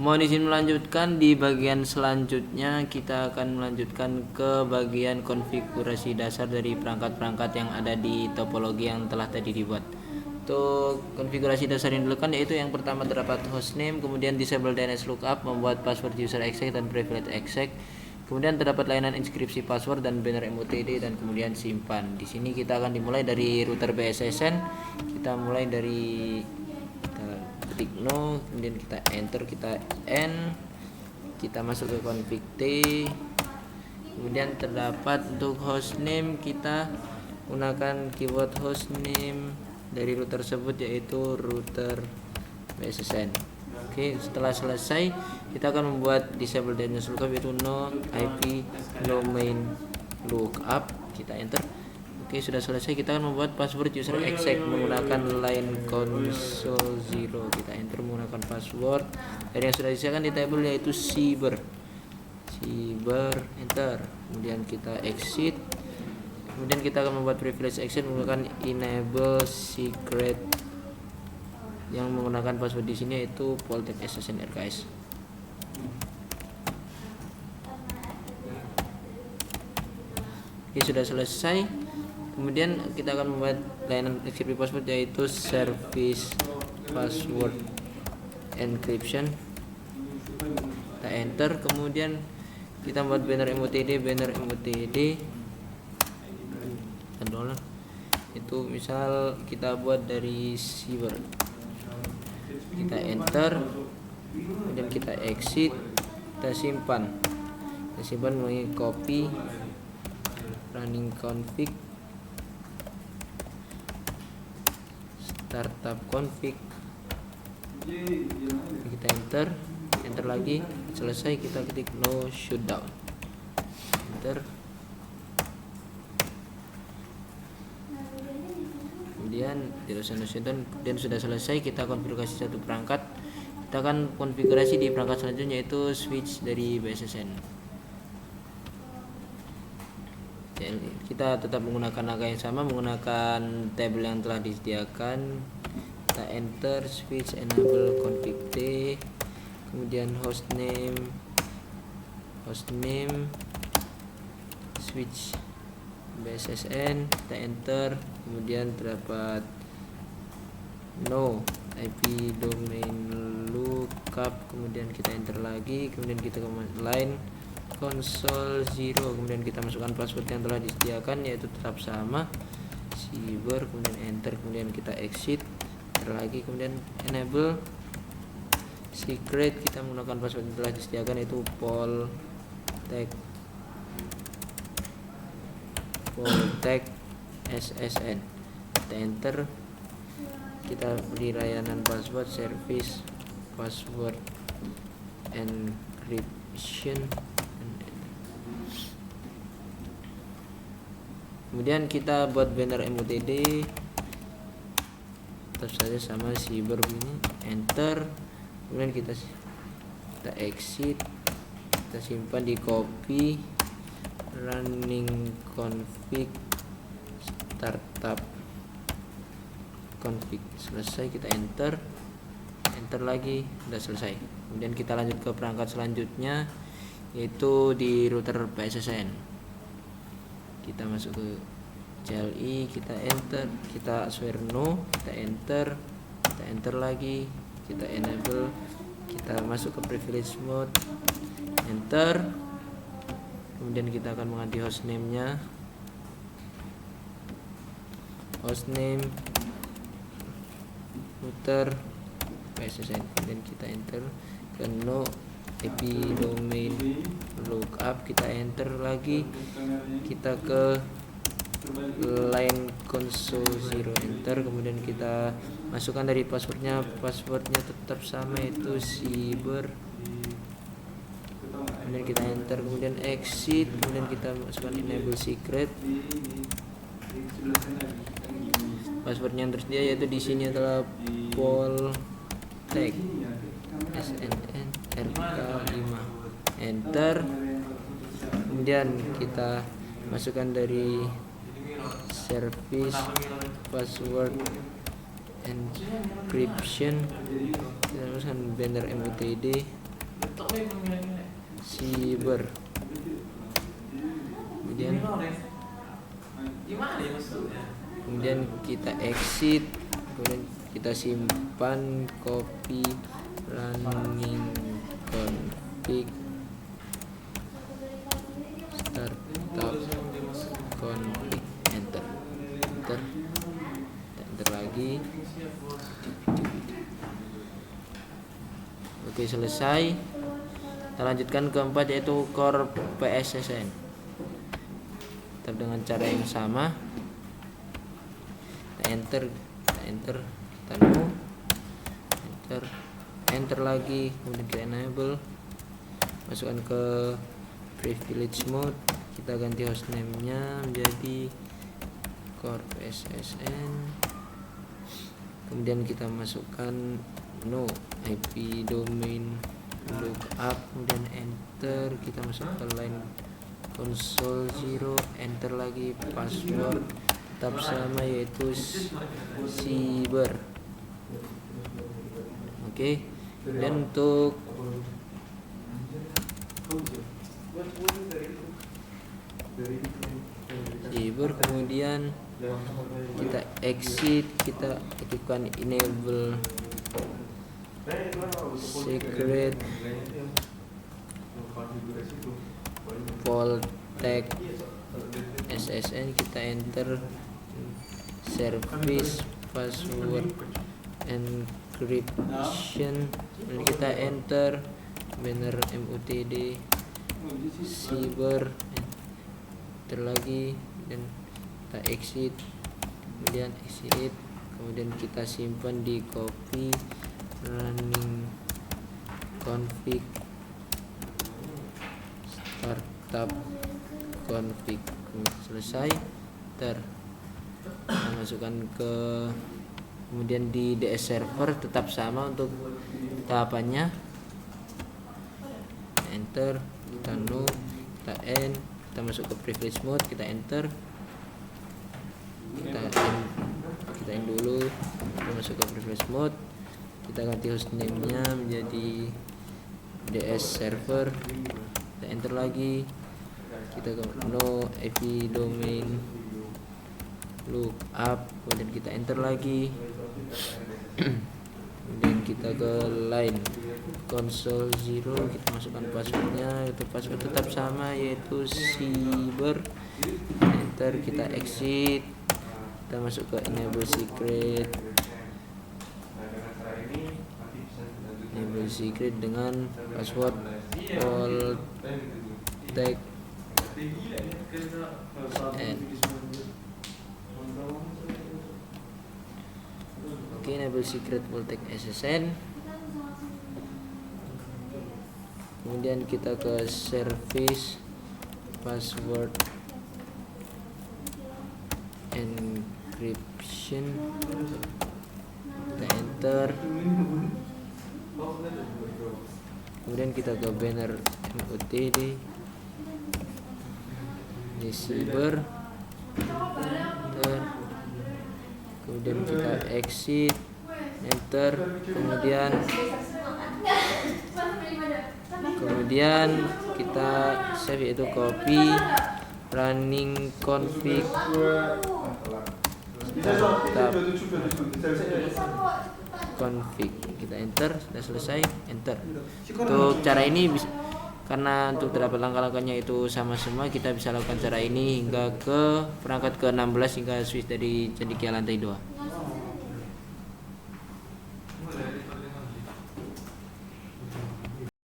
Mohon izin melanjutkan. Di bagian selanjutnya kita akan melanjutkan ke bagian konfigurasi dasar dari perangkat-perangkat yang ada di topologi yang telah tadi dibuat. Untuk konfigurasi dasar yang dilakukan yaitu yang pertama terdapat hostname, kemudian disable DNS lookup, membuat password user exec dan privilege exec. Kemudian terdapat layanan inskripsi password dan banner MOTD, dan kemudian simpan. Di sini kita akan dimulai dari router BSSN. Kita mulai dari ketik no, kemudian kita enter, kita n, kita masuk ke config t. Kemudian terdapat untuk hostname, kita gunakan keyword hostname dari router tersebut yaitu router BSSN. Oke, setelah selesai kita akan membuat disable DNS lookup yaitu no IP domain lookup, kita enter. Oke, sudah selesai. Kita akan membuat password user exec menggunakan line console 0, kita enter menggunakan password dari yang sudah disediakan di table yaitu cyber, enter. Kemudian kita exit. Kemudian kita akan membuat privilege exit menggunakan enable secret yang menggunakan password di sini yaitu Poltek SSN RKS. Oke, sudah selesai. Kemudian kita akan membuat layanan encryption password yaitu service password encryption, kita enter. Kemudian kita membuat banner MOTD, $, itu misal kita buat dari cyber, kita enter. Kemudian kita exit, kita simpan melalui copy running config, startup config, kita enter lagi. Selesai, kita ketik no shutdown, enter. Kemudian no shutdown. Kemudian sudah selesai, kita konfigurasi satu perangkat. Kita akan konfigurasi di perangkat selanjutnya yaitu switch dari BSSN. Kita tetap menggunakan angka yang sama, menggunakan tabel yang telah disediakan. Kita enter switch enable config t, kemudian hostname switch BSSN, kita enter. Kemudian terdapat no IP domain lookup, kemudian kita enter lagi. Kemudian kita ke line console 0, kemudian kita masukkan password yang telah disediakan yaitu tetap sama cyber, kemudian enter. Kemudian kita exit, enter lagi. Kemudian enable secret, kita menggunakan password yang telah disediakan yaitu Poltek SSN, kita enter. Kita beri layanan password service password encryption. Kemudian kita buat banner MOTD, tetap saja sama cyber ini, enter. Kemudian kita exit, kita simpan di copy running config startup config. Selesai, kita enter lagi, sudah selesai. Kemudian kita lanjut ke perangkat selanjutnya yaitu di router PSSN. Kita masuk ke CLI, kita enter, kita swear no, kita enter lagi, kita enable, kita masuk ke privilege mode, enter. Kemudian kita akan mengganti hostname-nya, hostname router PSSN. Kemudian kita enter ke no IP domain lookup, kita enter lagi. Kita ke line console 0, enter. Kemudian kita masukkan dari passwordnya tetap sama yaitu cyber. Kemudian kita enter, kemudian exit. Kemudian kita masukkan enable secret. Passwordnya yang tersedia yaitu di sini adalah Poltek SNN RK5, enter. Kemudian kita masukkan dari service password encryption, kita masukkan banner MOTD, cyber. Kemudian kita exit, kemudian kita simpan, copy, running config, startup config, enter lagi. Oke, selesai. Kita lanjutkan keempat, yaitu core PSSN. Tetap dengan cara yang sama. Kita enter, kita no, enter lagi, kemudian kita enable, masukkan ke privilege mode, kita ganti hostname nya menjadi core PSSN, kemudian kita masukkan no IP domain lookup, kemudian enter, kita masuk ke line console 0, enter lagi, password tetap sama yaitu cyber. Oke, dan untuk cyber kemudian kita exit, kita aktifkan enable secret vault tag SSN, kita enter service password encryption, dan kita enter banner mutd cyber, enter lagi, dan kita exit, kemudian kita simpan di copy, running config, startup config. Selesai, kita masukkan ke, kemudian di DS server tetap sama untuk tahapannya, enter, kita no, kita end, kita masuk ke privilege mode, kita enter, kita end dulu, kita masuk ke privilege mode, kita ganti hostname nya menjadi DS server, kita enter lagi, kita ke no IP domain lookup, kemudian kita enter lagi, kemudian kita ke line console 0, kita masukkan passwordnya, itu password tetap sama yaitu cyber, enter, kita exit, kita masuk ke enable secret dengan password all tag and oke, enable secret vault tag SSN, kemudian kita ke service password encryption, kita enter, kemudian kita ke banner mutd di cyber, kemudian kita exit, enter, kemudian kita save yaitu copy, running config, startup config, kita enter, sudah selesai, enter. Untuk cara ini karena untuk terdapat langkah-langkahnya itu sama semua, kita bisa lakukan cara ini hingga ke perangkat ke-16 hingga switch dari cendekia lantai 2.